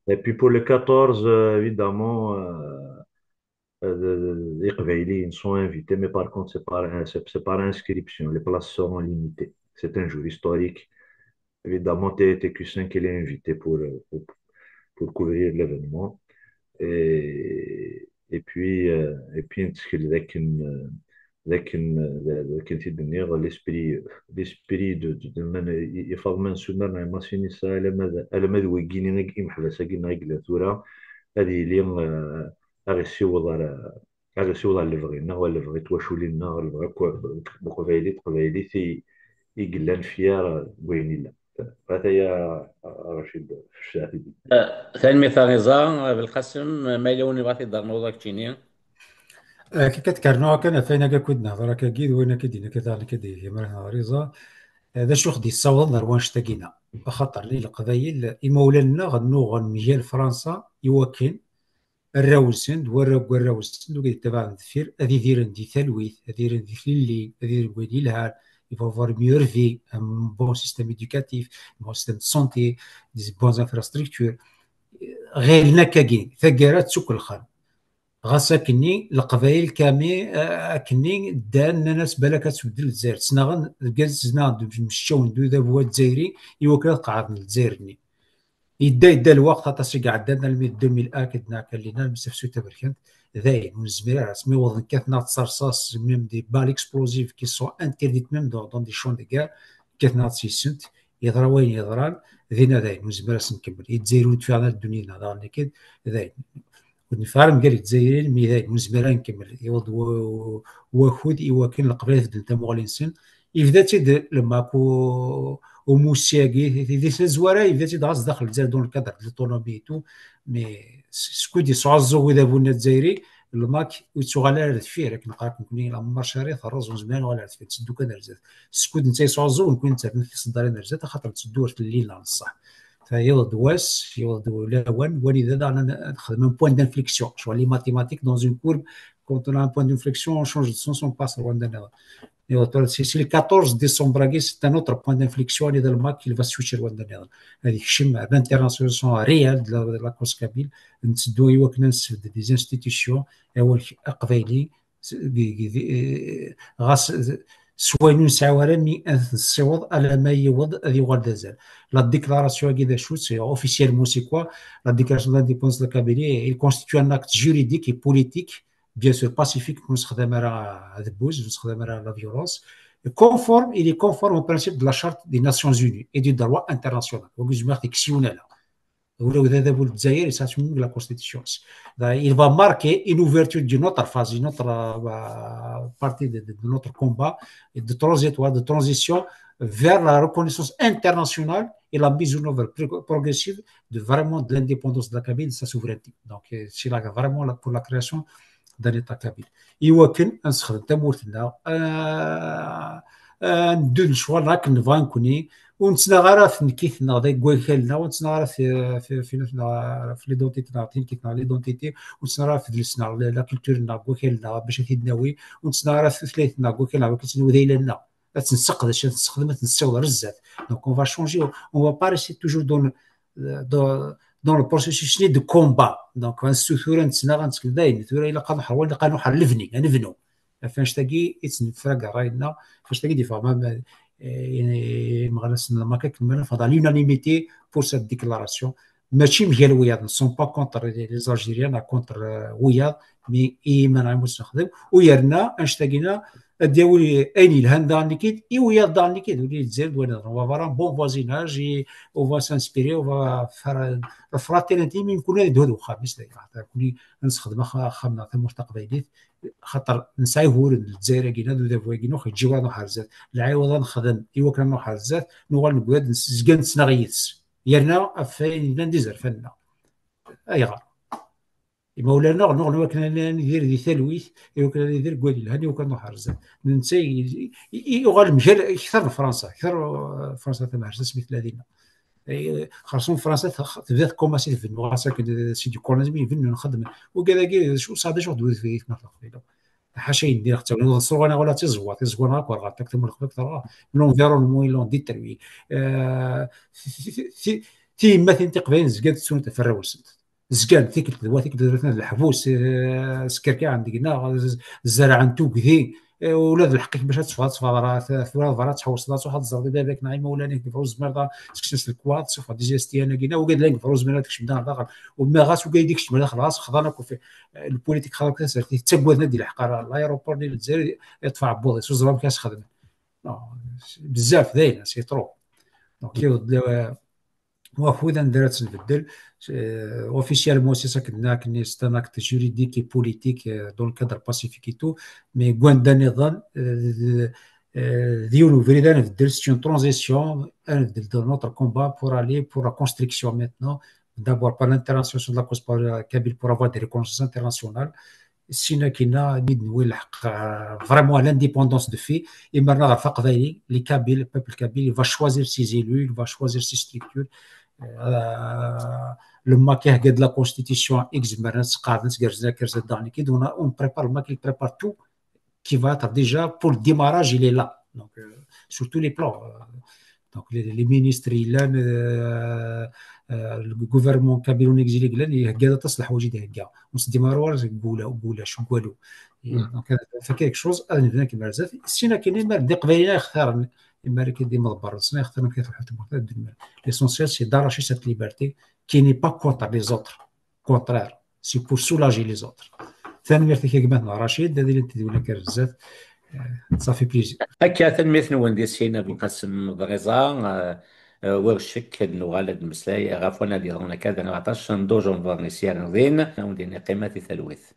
B: Et puis pour le 14 évidemment les Qbaïlis sont invités mais par contre c'est par inscription, les places seront limitées, c'est un jour historique évidemment TQ5 il est invité pour couvrir l'événement et puis l'esprit de يفضل سنة ما سينيسا على ما ذويقيني نقيم حبسا قلنا قلنا ثورة هذه اللي أغسيوض على الفغينا ولا الفغي تواشولينا ولا قبايلي في يقلان فيها وين لا هذا يا رشيد الشاهدي
A: ثاني مثال نظام بالقسم ما يلوني بغيت يدار موضوع كتيني
C: كي كتكرنوها كان فينا كود نهضر كاكيد وين كدينا كذلك كدير مرنا ريزا هذا شو خدي الصوت نروان شتاقينا خاطر لي القبايل يمولنا غنو غنمجال فرنسا يوكين الراوسند والراوسند وكي تبع الدفير هذه ديرن دي ثلويث هذه دي فليلي هذه دي الهار il va avoir mieux vie, un bon système éducatif, un bon système de santé, des bonnes infrastructures. غير نكاكين ثقارات سوق الخان غاسا كني القبائل كامي كني دان ناس بالك تبدل الجزائر سنغن الجزنا مشاو ندو ذا بوا الجزائري يوكل قاعد الجزائرني يدا الوقت تاسي قاعد دنا 2001 كدنا كلينا مسفسو تبركنت ذاين ونزمير اسمي وضن كاتنا تصرصاص ميم دي بال اكسبلوزيف كي سو انترديت ميم دون دي شون دي كار كاتنا تسيسنت يضرا وين يضران ذينا ذاين ونزمير نكمل يتزايرو تفعل الدنيا نهضر كد ذاين ونفارم قال الجزائريين ميدان ونزمير نكمل يوض وخود يوكل القبائل في دلتا مغلينسن يبدا تيد لما كو وموسياكي دي زواره يبدا تيد داخل الجزائر دون الكادر ديال الطونومي تو مي سكو دي صعزو اذا بونا الجزائري الماك وتغالى على فيه لكن نقاك نكوني لا مارشاري الرز زمان ولا على فيه تسدو كان رزات سكود نتا يسعوزو نكون نتا في صدارين رزات خاطر تسدو في الليل على الصح فهي دواس هي لاوان ولذا انا نخدم ان بوين دانفليكسيون شو لي ماتيماتيك دون اون كورب كونت اون بوين دانفليكسيون اون شونج دو سونس اون باس لوان سي لي 14 ديسمبر سي ان اوتر بوين دانفليكسيون اذا الماك اللي فاسويتشر لوان هذيك الشم بانترناسيونال ريال دو لا كوس كابيل نتسدو ايوا كنا نستفد دي انستيتيسيون اول قبايلي غاس سوين ساوراني الصوت على ما يوض هذه يغال دازال لا ديكلاراسيون كذا شو سي اوفيسيال سي كوا لا ديكلاراسيون دانديبوندونس دو كابيلي il constitue un acte juridique et politique bien sûr pacifique نستخدم راه دبوز نستخدم راه لا فيولونس conforme il est conforme au principe de la charte des Nations Unies et du droit international وجمع تكسيونا ou هذا بول الجزائر يساتون لا كونستيتيسيون il va marquer une ouverture d'une autre phase une autre partie de notre combat de trajectoire de transition vers la reconnaissance internationale et la mise en œuvre progressive de vraiment de l'indépendance de la Kabylie de sa souveraineté donc c'est là vraiment pour la création d'un état kabyle يمكن نسخدم تمورتنا ندير شوال راك نبغى نكوني ونتسنى غير في نكيتنا ذاك كويكلنا ونتسنى غير في ليدونتيتنا كيتنا ليدونتيتي ونتسنى غير في دلسنا لا كولتورنا كويكلنا باش تيدناوي ونتسنى غير في ثلاثنا كويكلنا باش تنسقد ذيلنا تنسقد اش تنسقد ما تنساو رزات دونك اون فا شونجي اون فا با ريسي توجور dans le processus de combat donc الثوره نتسنى غنتسكل داين الثوره الا قانو حروال قانو حلفني غنبنو فاش تاقي يتنفرق راينا فاش تاقي ديفا يعني مغرس ما كنكمل فضل l'unanimité pour cette déclaration ماشي مجال وياض ne sont pas contre les Algériens contre وياض مي ايمان عمو نستخدم ويرنا انشتاقينا دياولي اين الهند دانيكيد اي وياض دانيكيد ولي الجزائر وانا on va avoir un bon voisinage et on va s'inspirer on va faire la fraternité من كنا ندهدو خامس دايره كوني نستخدم خامنا في المستقبليت خاطر نسايهور الجزائر كينا دو فويكينو خيجيو هذا حرزات العيوض نخدم ايوا كنا حرزات نوال نقعد نسجن سنغيث يرنا فين ندير فنا ايغا مولانا نغنوا كنا ندير دي ثلويث كنا ندير قوالي هاني وكنا حرزات ننسى يغال مجال اكثر فرنسا اكثر فرنسا تما حرزات مثل هذينا خاصهم فرنسا تبدا كوماسي في النغاسه سيدي كورنزمي في نخدم وكذا شو صاد شو دوز في مثلا حاشا يدير حتى الصوغنا ولا تزوانا كور غاتك من الخبك ترى لونفيرونمون لون دي تروي تي مثلا تقبين زكات سون تفروسنت زكان تيك درتنا الحبوس سكركا عندنا الزرع نتو كذي ولاد الحقيق باش تصفى راه ثوره فرات تحوس ذات واحد الزرد دابا كنا مولانا كيفروز مرضى تكسس الكواد صفا ديجيستي انا كينا وقال لك فروز مرضى تكش بدنا داخل وما غاس وقال ديك الشمال خلاص خضانا في البوليتيك خلاص كسرتي تبوذنا ديال الحقاره الايروبور ديال الجزائر يدفع بوضي سوز راه كاش خدمه بزاف دايره سي ترو دونك وفوذا درات نبدل اوفيسيالمون سي سا كني سي ان اكت جوريديك اي بوليتيك دون الكادر باسيفيك اي تو مي كواندا نظام ديالو فريدا نبدل سي اون ترانزيسيون نبدل دو نوتر كومبا بور الي بور لا كونستركسيون ميتنون دابور بار لانترناسيونال دو لا كوز بار كابيل بور افوار دي ريكونسيونس انترناسيونال سينا كينا نيد نوي الحق فريمون لانديبوندونس دو في يمرنا غير فقدايلي لي كابيل بيبل كابيل va choisir ses élus il va choisir ses structures لما كيهقد لا كونستيتيسيون اكس مرات قاعد نتكرز كرز داني كي دونا اون بريبار ما كي بريبار تو كي va être déjà pour le démarrage il est là donc sur tous les plans donc les ministres الجوفرمون كابيلون اكزيلي قال لي هكذا تصلح وجدي هكا ونستدمروا قولا شو قالوا دونك فكيك شوز انا هنا كيما بزاف سينا كاينين مال دي قبيله اختار اما كيدي مضبر سنا اختار كيف حتى ليسونسيال سي داراشي سيت ليبرتي كي ني با كونتر لي زوتر كونترير سي بور سولاجي لي زوتر ثاني ميرتي كيما رشيد هذه اللي تدوي لك بزاف صافي بليزير
A: هكا تنميت نوندي سينا بالقسم بغيزا ورشك نغالد مسلاي غافونا ديالنا كذا 14 ندوجون فارنيسيان ذين وندير قيمة ثلوث